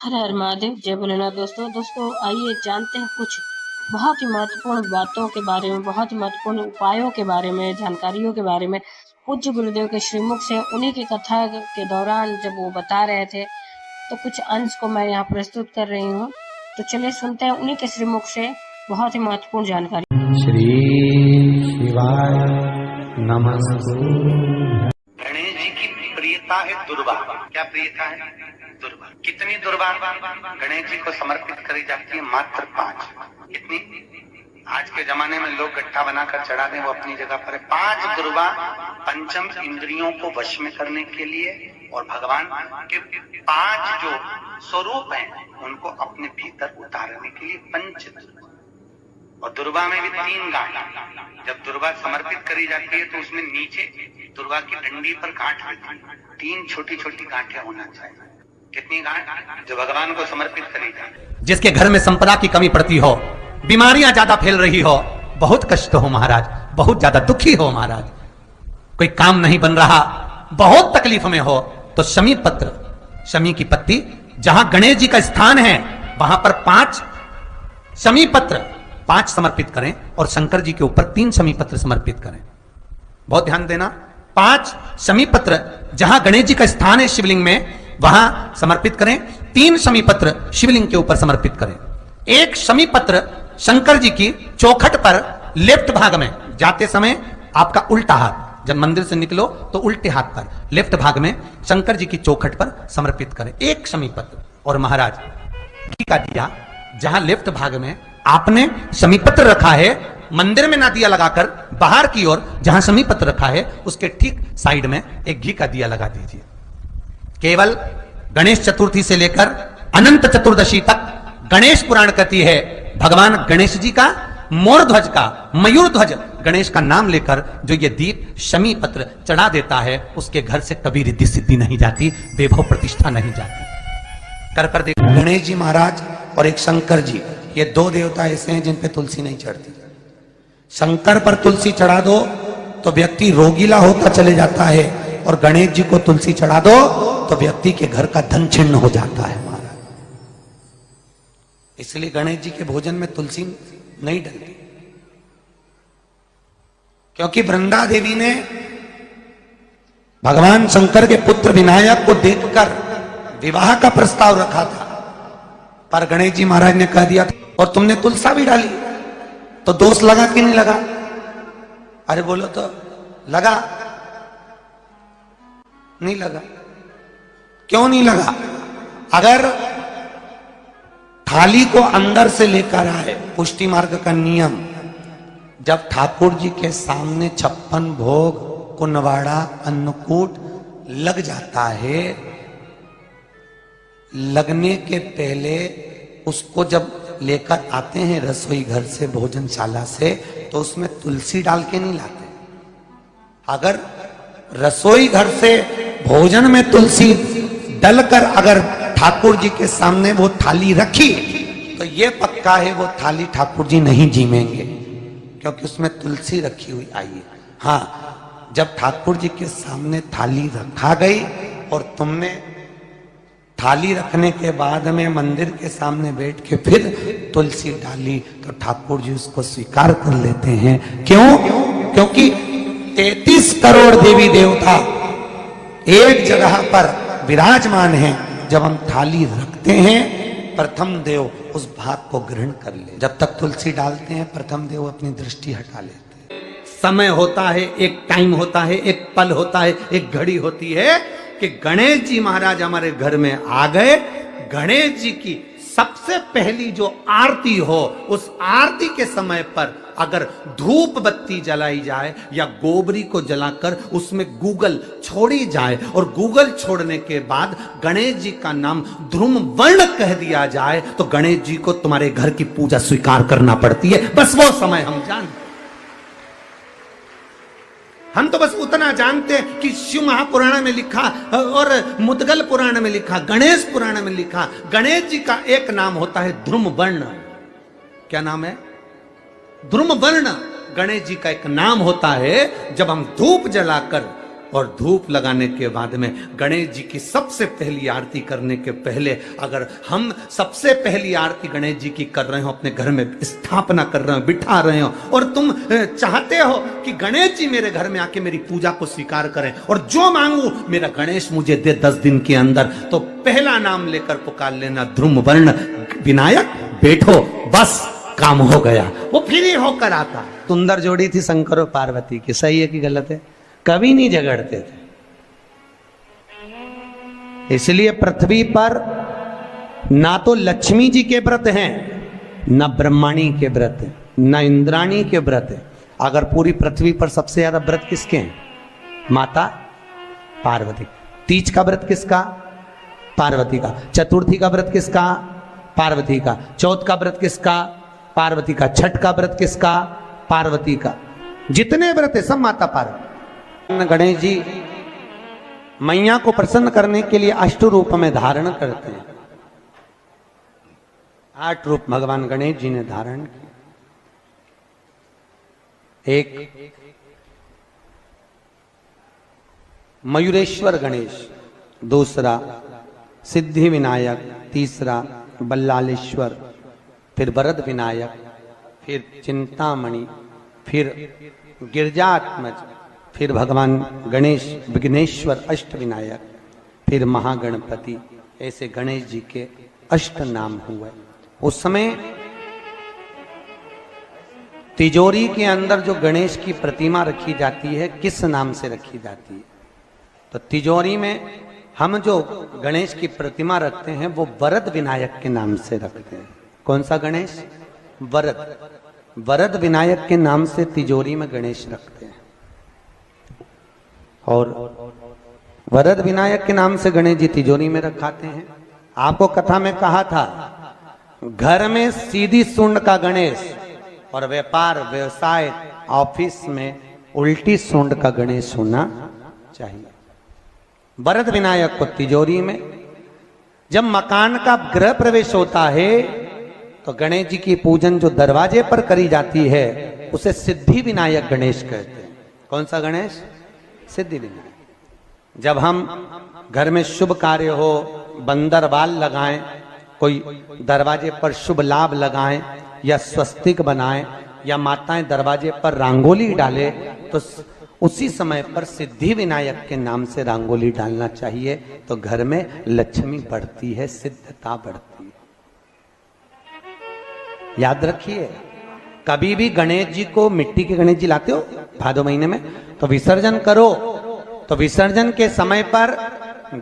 हर हर महादेव, जय भोलेनाथ। दोस्तों आइए जानते हैं कुछ बहुत ही महत्वपूर्ण बातों के बारे में, बहुत ही महत्वपूर्ण उपायों के बारे में, जानकारियों के बारे में। पूज्य गुरुदेव के श्रीमुख से उन्हीं की कथा के दौरान जब वो बता रहे थे, तो कुछ अंश को मैं यहाँ प्रस्तुत कर रही हूँ। तो चलिए सुनते हैं उन्हीं के श्रीमुख से बहुत ही महत्वपूर्ण जानकारी। श्री शिवाय नमस्तु। गणेश जी की प्रियता है दुर्वा। क्या प्रियता है? दुर्वा। कितनी दुर्वा गणेश जी को समर्पित करी जाती है? मात्र 5। कितनी? आज के जमाने में लोग गट्ठा बनाकर चढ़ा दें, वो अपनी जगह पर है। 5 दुर्वा पंचम इंद्रियों को वश में करने के लिए, और भगवान के 5 जो स्वरूप हैं उनको अपने भीतर उतारने के लिए पंच। और दुर्वा में भी 3 गांठ। जब दुर्वा समर्पित करी जाती है तो उसमें नीचे दुर्वा की डंडी पर गांठ रहती है। 3 छोटी छोटी गांठें होना चाहिए। कितनी गांठ? जो भगवान को समर्पित करी जाए। जिसके घर में संपदा की कमी पड़ती हो, बीमारियां ज्यादा फैल रही हो, बहुत कष्ट हो महाराज, बहुत ज्यादा दुखी हो महाराज, कोई काम नहीं बन रहा, बहुत तकलीफ में हो, तो शमी पत्र, शमी की पत्ती, जहां गणेश जी का स्थान है वहां पर 5 शमी पत्र 5 समर्पित करें, और शंकर जी के ऊपर 3 शमी पत्र समर्पित करें। बहुत ध्यान देना, 5 शमी पत्र जहां गणेश जी का स्थान है शिवलिंग में वहां समर्पित करें, 3 शमी पत्र शिवलिंग के ऊपर समर्पित करें। 1 शमी पत्र शंकर जी की चौखट पर लेफ्ट भाग में, जाते समय आपका उल्टा हाथ, जब मंदिर से निकलो तो उल्टे हाथ पर लेफ्ट भाग में शंकर जी की चौखट पर समर्पित करें 1 शमी पत्र। और महाराज घी का दिया जहां लेफ्ट भाग में आपने शमी पत्र रखा है, मंदिर में ना दिया लगाकर बाहर की ओर जहां शमी पत्र रखा है उसके ठीक साइड में एक घी का दिया लगा दीजिए। केवल गणेश चतुर्थी से लेकर अनंत चतुर्दशी तक गणेश पुराण कहती है, भगवान गणेश जी का, मोर ध्वज का, मयूर ध्वज गणेश का नाम लेकर जो ये दीप शमी पत्र चढ़ा देता है, उसके घर से कभी रिद्धि सिद्धि नहीं जाती, वैभव प्रतिष्ठा नहीं जाती। कर देख, गणेश जी महाराज और एक शंकर जी, ये 2 देवता ऐसे हैं जिन पे तुलसी नहीं चढ़ती। शंकर पर तुलसी चढ़ा दो तो व्यक्ति रोगीला होता चले जाता है, और गणेश जी को तुलसी चढ़ा दो तो व्यक्ति के घर का धन छिन्न हो जाता है महाराज। इसलिए गणेश जी के भोजन में तुलसी नहीं डलती, क्योंकि वृंदा देवी ने भगवान शंकर के पुत्र विनायक को देखकर विवाह का प्रस्ताव रखा था, पर गणेश जी महाराज ने कह दिया और तुमने तुलसा भी डाली, तो दोष लगा कि नहीं लगा? अरे बोलो तो लगा? नहीं लगा। क्यों नहीं लगा? अगर थाली को अंदर से लेकर आए, पुष्टि मार्ग का नियम, जब ठाकुर जी के सामने 56 भोग, कुनवाड़ा, अन्नकूट लग जाता है, लगने के पहले उसको जब लेकर आते हैं रसोई घर से, भोजनशाला से, तो उसमें तुलसी डाल के नहीं लाते। अगर रसोई घर से भोजन में तुलसी डलकर अगर ठाकुर जी के सामने वो थाली रखी, तो ये पक्का है वो थाली ठाकुर जी नहीं जीमेंगे, क्योंकि उसमें तुलसी रखी हुई आई है। हाँ, जब ठाकुर जी के सामने थाली रखा गई और तुमने थाली रखने के बाद में मंदिर के सामने बैठ के फिर तुलसी डाली, तो ठाकुर जी उसको स्वीकार कर लेते हैं। क्यों? क्योंकि 33 करोड़ देवी देवता एक जगह पर विराजमान हैं। जब हम थाली रखते हैं, प्रथम देव उस भाग को ग्रहण कर ले। जब तक तुलसी डालते हैं, प्रथम देव अपनी दृष्टि हटा लेते हैं। समय होता है, एक टाइम होता है, एक पल होता है, एक घड़ी होती है कि गणेश जी महाराज हमारे घर में आ गए। गणेश जी की सबसे पहली जो आरती हो, उस आरती के समय पर अगर धूप बत्ती जलाई जाए या गोबरी को जलाकर उसमें गूगल छोड़ी जाए, और गूगल छोड़ने के बाद गणेश जी का नाम ध्रुम वर्ण कह दिया जाए, तो गणेश जी को तुम्हारे घर की पूजा स्वीकार करना पड़ती है। बस वो समय हम जानते, हम तो बस उतना जानते हैं कि शिव महापुराण में लिखा और मुद्गल पुराण में लिखा, गणेश पुराण में लिखा, गणेश जी का एक नाम होता है ध्रुम वर्ण। क्या नाम है? ध्रुम वर्ण गणेश जी का एक नाम होता है। जब हम धूप जलाकर और धूप लगाने के बाद में गणेश जी की सबसे पहली आरती करने के पहले, अगर हम सबसे पहली आरती गणेश जी की कर रहे हो, अपने घर में स्थापना कर रहे हो, बिठा रहे हो, और तुम चाहते हो कि गणेश जी मेरे घर में आके मेरी पूजा को स्वीकार करें और जो मांगू मेरा गणेश मुझे दे 10 दिन के अंदर, तो पहला नाम लेकर पुकार लेना ध्रुव वर्ण विनायक, बैठो, बस काम हो गया। वो फिर ही होकर आता। सुंदर जोड़ी थी शंकर और पार्वती की, सही है कि गलत है? कभी नहीं झगड़ते थे। इसलिए पृथ्वी पर ना तो लक्ष्मी जी के व्रत हैं, ना ब्रह्माणी के व्रत हैं, ना इंद्राणी के व्रत हैं। अगर पूरी पृथ्वी पर सबसे ज्यादा व्रत किसके हैं? माता पार्वती। तीज का व्रत किसका? पार्वती का। चतुर्थी का व्रत किसका? पार्वती का। चौथ का व्रत किसका? पार्वती का। छठ का व्रत किसका? पार्वती का। जितने व्रत है सब माता पार्वती। गणेश जी मैया को प्रसन्न करने के लिए 8 रूप में धारण करते हैं। 8 रूप भगवान गणेश जी ने धारण किए। एक मयूरेश्वर गणेश, दूसरा सिद्धि विनायक, तीसरा बल्लालेश्वर, फिर वरद विनायक, फिर चिंतामणि, फिर गिरजात्मज, फिर भगवान गणेश विघ्नेश्वर अष्ट विनायक, फिर महागणपति। ऐसे गणेश जी के 8 नाम हुए। उस समय तिजोरी के अंदर जो गणेश की प्रतिमा रखी जाती है, किस नाम से रखी जाती है? तो तिजोरी में हम जो गणेश की प्रतिमा रखते हैं वो वरद विनायक के नाम से रखते हैं। कौन सा गणेश? वरद। वरद विनायक के नाम से तिजोरी में गणेश रखते हैं। और वरद विनायक के नाम से गणेश जी तिजोरी में रखाते हैं। आपको कथा में कहा था, घर में सीधी सूंड का गणेश और व्यापार व्यवसाय ऑफिस में उल्टी सूंड का गणेश होना चाहिए। वरद विनायक को तिजोरी में। जब मकान का गृह प्रवेश होता है तो गणेश जी की पूजन जो दरवाजे पर करी जाती है उसे सिद्धि विनायक गणेश कहते हैं। कौन सा गणेश? सिद्धि विनायक। जब हम घर में शुभ कार्य हो, बंदर बाल लगाएं, कोई दरवाजे पर शुभ लाभ लगाएं, या स्वस्तिक बनाएं, या माताएं दरवाजे पर रंगोली डाले, तो उसी समय पर सिद्धि विनायक के नाम से रंगोली डालना चाहिए। तो घर में लक्ष्मी बढ़ती है, सिद्धता बढ़ती है। याद रखिए, कभी भी गणेश जी को, मिट्टी के गणेश जी लाते हो भादो महीने में, तो विसर्जन करो तो विसर्जन के समय पर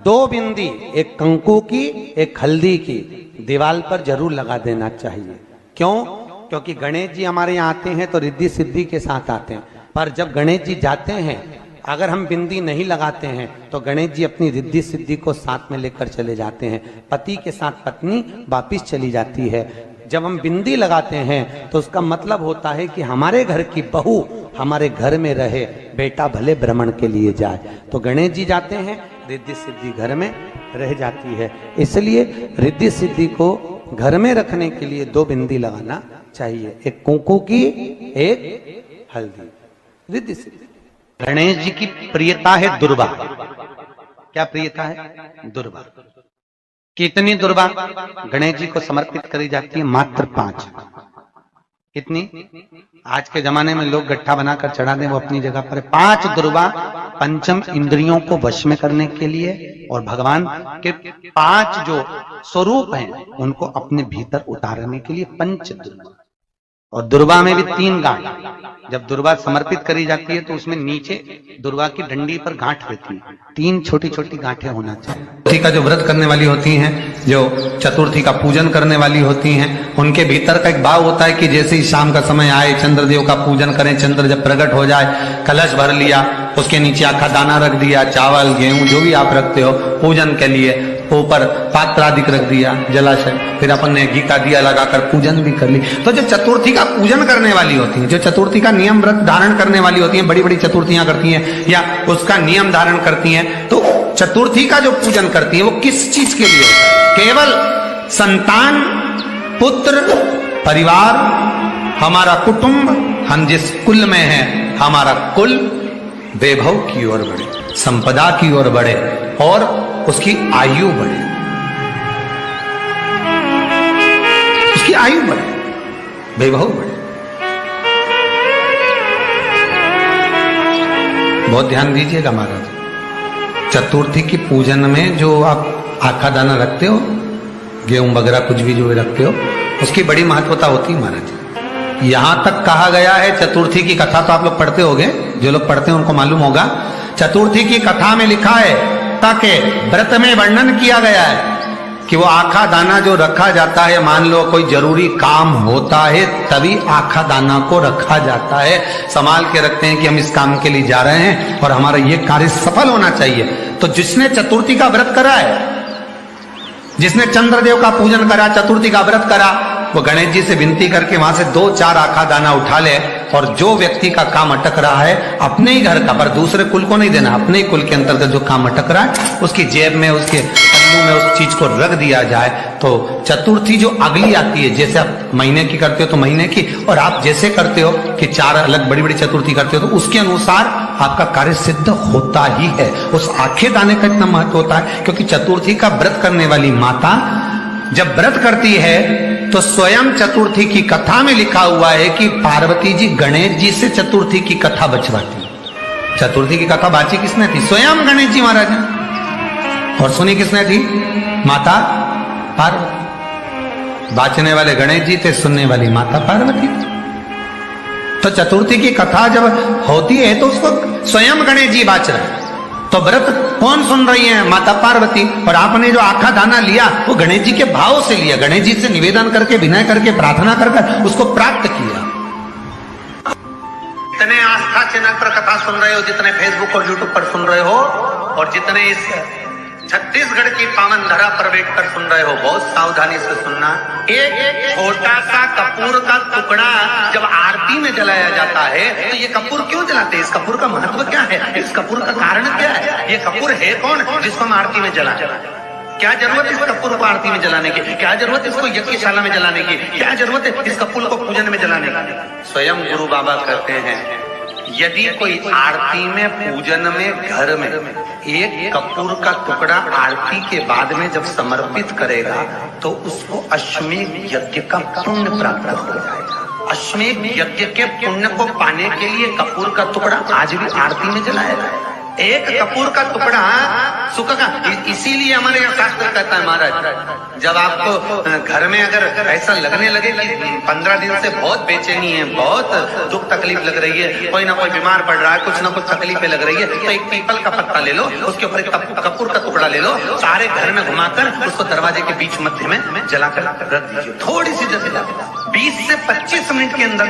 2 बिंदी, एक कंकु की, एक हल्दी की, दीवार पर जरूर लगा देना चाहिए। क्यों? क्योंकि गणेश जी हमारे यहाँ आते हैं तो रिद्धि सिद्धि के साथ आते हैं, पर जब गणेश जी जाते हैं, अगर हम बिंदी नहीं लगाते हैं तो गणेश जी अपनी रिद्धि सिद्धि को साथ में लेकर चले जाते हैं। पति के साथ पत्नी वापिस चली जाती है। जब हम बिंदी लगाते हैं तो उसका मतलब होता है कि हमारे घर की बहू हमारे घर में रहे, बेटा भले भ्रमण के लिए जाए। तो गणेश जी जाते हैं, रिद्धि सिद्धि घर में रह जाती है। इसलिए रिद्धि सिद्धि को घर में रखने के लिए 2 बिंदी लगाना चाहिए, एक कुंकू की, एक हल्दी। रिद्धि सिद्धि। गणेश जी की प्रियता है दुर्वा। क्या प्रियता है? दुर्वा। कितनी दुर्वा गणेश जी को समर्पित करी जाती है? मात्र 5। कितनी? आज के जमाने में लोग गट्ठा बनाकर चढ़ा दें, वो अपनी जगह पर 5 दुर्वा पंचम इंद्रियों को वश में करने के लिए और भगवान के 5 जो स्वरूप हैं उनको अपने भीतर उतारने के लिए 5 दुर्वा। और दुर्वा में भी 3 गांठ। जब दुर्वा समर्पित करी जाती है तो उसमें नीचे दुर्वा की डंडी पर गांठ रहती है, 3 छोटी छोटी गांठें होना चाहिए। चतुर्थी का जो व्रत करने वाली होती हैं, जो चतुर्थी का पूजन करने वाली होती हैं, उनके भीतर का एक भाव होता है कि जैसे ही शाम का समय आए चंद्रदेव का पूजन करें। चंद्र जब प्रकट हो जाए, कलश भर लिया, उसके नीचे आखा दाना रख दिया, चावल गेहूं जो भी आप रखते हो पूजन के लिए, ऊपर पात्र आदि रख दिया, जलाशय, फिर अपन ने घी का दिया लगाकर पूजन भी कर ली। तो जो चतुर्थी का पूजन करने वाली होती है, जो चतुर्थी का नियम व्रत धारण करने वाली होती हैं, बड़ी बड़ी चतुर्थियां करती हैं या उसका नियम धारण करती हैं, तो चतुर्थी का जो पूजन करती है वो किस चीज के लिए होता है? केवल संतान, पुत्र, परिवार, हमारा कुटुंब, हम जिस कुल में हैं, हमारा कुल वैभव की ओर बढ़े, संपदा की ओर बढ़े और उसकी आयु बढ़े, उसकी आयु बढ़े, वैभव बढ़े। बहुत ध्यान दीजिएगा महाराज, चतुर्थी की पूजन में जो आप आखा दाना रखते हो, गेहूं वगैरह कुछ भी जो रखते हो, उसकी बड़ी महत्वता होती है महाराज। यहां तक कहा गया है, चतुर्थी की कथा तो आप लोग पढ़ते होंगे, जो लोग पढ़ते हैं उनको मालूम होगा। चतुर्थी की कथा में लिखा है ताकि व्रत में वर्णन किया गया है कि वो आखा दाना जो रखा जाता है, मान लो कोई जरूरी काम होता है तभी आखा दाना को रखा जाता है, संभाल के रखते हैं कि हम इस काम के लिए जा रहे हैं और हमारा ये कार्य सफल होना चाहिए। तो जिसने चतुर्थी का व्रत करा है, जिसने चंद्रदेव का पूजन करा, चतुर्थी का व्रत करा, वो गणेश जी से विनती करके वहां से 2-4 आखा दाना उठा ले और जो व्यक्ति का काम अटक रहा है अपने ही घर का, पर दूसरे कुल को नहीं देना, अपने ही कुल के अंतर्गत जो काम अटक रहा है उसकी जेब में, उसके पन्नू में उस चीज को रख दिया जाए। तो चतुर्थी जो अगली आती है, जैसे आप महीने की करते हो तो महीने की, और आप जैसे करते हो कि 4 अलग बड़ी बड़ी चतुर्थी करते हो तो उसके अनुसार आपका कार्य सिद्ध होता ही है। उस आखे दाने का इतना महत्व होता है क्योंकि चतुर्थी का व्रत करने वाली माता जब व्रत करती है तो स्वयं चतुर्थी की कथा में लिखा हुआ है कि पार्वती जी गणेश जी से चतुर्थी की कथा बचवाती। चतुर्थी की कथा बाची किसने थी? स्वयं गणेश जी महाराज ने। और सुनी किसने थी? माता पार्वती। बाचने वाले गणेश जी थे, सुनने वाली माता पार्वती थी। तो चतुर्थी की कथा जब होती है तो उसको स्वयं गणेश जी बाच रहे हैं। तो व्रत कौन सुन रही है? माता पार्वती। और आपने जो आखा दाना लिया वो गणेश जी के भाव से लिया, गणेश जी से निवेदन करके, विनय करके, प्रार्थना कर उसको प्राप्त किया। जितने आस्था चैनल पर कथा सुन रहे हो, जितने फेसबुक और यूट्यूब पर सुन रहे हो, और जितने इस छत्तीसगढ़ की पावन धरा पर बैठकर सुन रहे हो, बहुत सावधानी से सुनना। एक छोटा सा कपूर का टुकड़ा जब आरती में जलाया जाता है तो ये कपूर क्यों जलाते हैं? इस कपूर का महत्व क्या है? इस कपूर का कारण क्या है? ये कपूर है कौन जिसको हम आरती में जला? क्या जरूरत इस कपूर को आरती में जलाने की? क्या जरूरत इसको यज्ञशाला में जलाने की? क्या जरूरत है इस कपूर को पूजन में जलाने की? स्वयं गुरु बाबा कहते हैं यदि कोई आरती में, पूजन में, घर में एक कपूर का टुकड़ा आरती के बाद में जब समर्पित करेगा तो उसको अश्वमेध यज्ञ का पुण्य प्राप्त हो जाएगा। अश्वमेध यज्ञ के पुण्य को पाने के लिए कपूर का टुकड़ा आज भी आरती में जलाया जाए। एक कपूर का टुकड़ा सुख का, इसीलिए हमारे यहाँ शास्त्र कहता है महाराज, जब आपको घर में अगर ऐसा लगने लगे कि 15 दिन से बहुत बेचैनी है, बहुत दुख तकलीफ लग रही है, कोई ना कोई बीमार पड़ रहा है, कुछ ना कुछ तकलीफें लग रही है, तो एक पीपल का पत्ता ले लो, उसके ऊपर एक कपूर का टुकड़ा ले लो, सारे घर में घुमाकर उसको दरवाजे के बीच मध्य में जलाकर रख दीजिए। थोड़ी सी जगह 20 से 25 मिनट के अंदर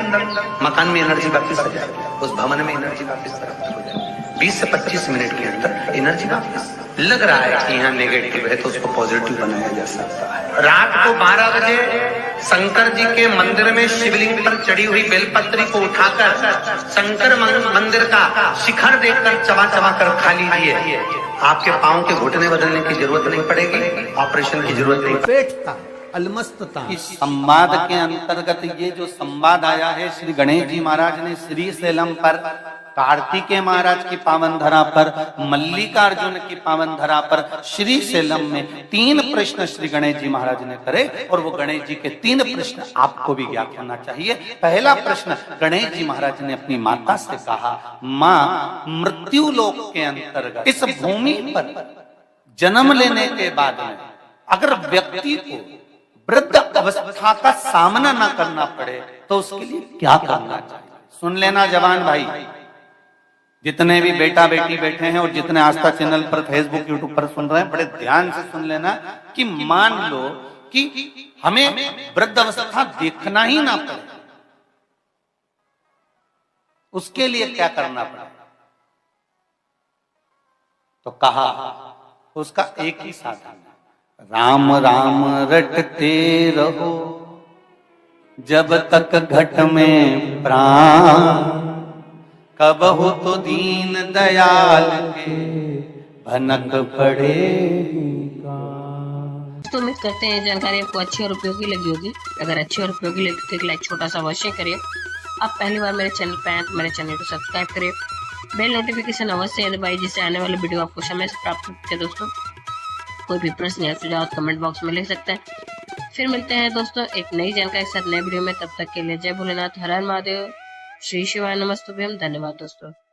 मकान में एनर्जी वापिस आ जाएगी, उस भवन में एनर्जी वापिस हो जाएगी। 20 से 25 मिनट के अंदर एनर्जी वापस। लग रहा है कि यहाँ नेगेटिव है तो उसको पॉजिटिव बनाया जा सकता है। रात को 12 बजे शंकर जी के मंदिर में शिवलिंग पर चढ़ी हुई बेलपत्री को उठाकर शंकर मंदिर का शिखर देखकर चबा चबा कर खा लीजिए। आपके पांव के घुटने बदलने की जरूरत नहीं पड़ेगी, ऑपरेशन की जरूरत नहीं। पेटता अलमस्तता। इस संवाद के अंतर्गत ये जो संवाद आया है, श्री गणेश जी महाराज ने श्री शैलम पर, कार्तिकेय महाराज की पावन धरा पर, मल्लिकार्जुन की पावन धरा पर, श्री शैलम में 3 प्रश्न श्री गणेश जी महाराज ने करे और वो गणेश जी के 3 प्रश्न आपको भी ज्ञात होना चाहिए। पहला प्रश्न गणेश जी महाराज ने अपनी माता से कहा, माँ, मृत्यु लोक के अंतर्गत इस भूमि पर जन्म लेने के बाद में अगर व्यक्ति को वृद्ध अवस्था का सामना न करना पड़े तो उसके लिए क्या करना चाहिए? सुन लेना जवान भाई, जितने भी बेटा बेटी बैठे हैं और जितने आस्था चैनल पर, फेसबुक, यूट्यूब पर सुन रहे हैं, बड़े ध्यान से सुन लेना कि मान लो कि हमें वृद्ध अवस्था देखना ही ना पड़े, उसके लिए क्या करना पड़े? तो कहा उसका एक ही साधन, राम राम रटते रहो जब तक घट में प्राण, कब हो तो दीन दयाल के भनक पड़ेगा। तो उम्मीद करते हैं जानकारी आपको अच्छी और उपयोगी लगी होगी। अगर अच्छी और उपयोगी लगी तो एक लाइक छोटा सा अवश्य करिए। आप पहली बार मेरे चैनल पे आए तो मेरे चैनल को सब्सक्राइब करिए बेल नोटिफिकेशन अवश्य दबाइए जिससे आने वाले वीडियो आपको समय से प्राप्त होते हैं दोस्तों। कोई भी प्रश्न या सुझाव कमेंट बॉक्स में लिख सकते हैं। फिर मिलते हैं दोस्तों एक नई जानकारी के साथ नए वीडियो में। तब तक के लिए जय भोलेनाथ, हर हर महादेव, श्री शिवाय नमस्तुभ्यम। धन्यवाद दोस्तों।